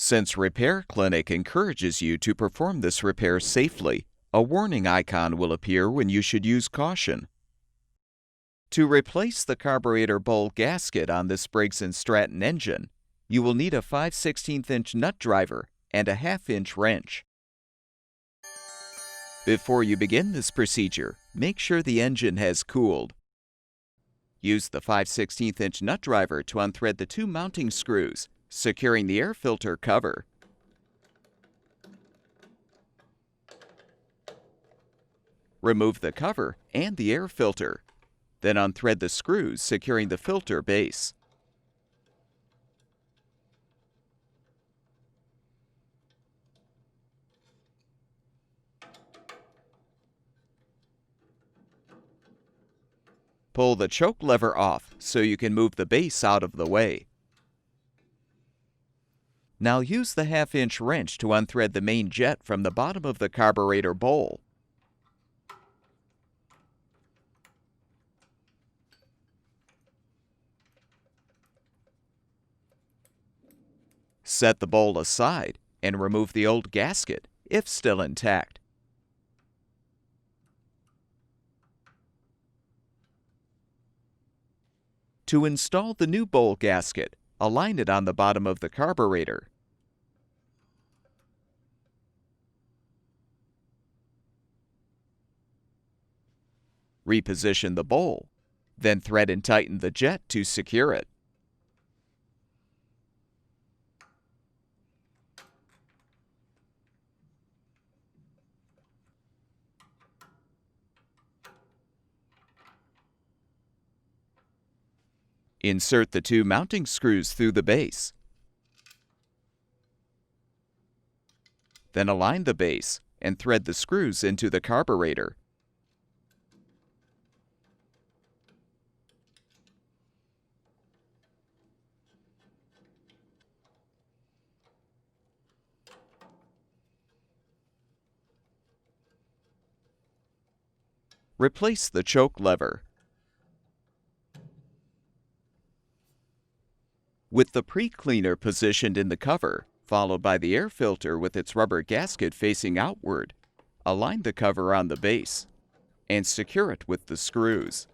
Since Repair Clinic encourages you to perform this repair safely, a warning icon will appear when you should use caution. To replace the carburetor bowl gasket on this Briggs Stratton engine, you will need a 5/16" nut driver and a 1/2" wrench. Before you begin this procedure, make sure the engine has cooled. Use the 5/16" nut driver to unthread the 2 mounting screws, securing the air filter cover. Remove the cover and the air filter. Then unthread the screws securing the filter base. Pull the choke lever off so you can move the base out of the way. Now use the 1/2" wrench to unthread the main jet from the bottom of the carburetor bowl. Set the bowl aside and remove the old gasket, if still intact. To install the new bowl gasket, align it on the bottom of the carburetor. Reposition the bowl, then thread and tighten the jet to secure it. Insert the 2 mounting screws through the base. Then align the base and thread the screws into the carburetor. Replace the choke lever. With the pre-cleaner positioned in the cover, followed by the air filter with its rubber gasket facing outward, align the cover on the base and secure it with the screws.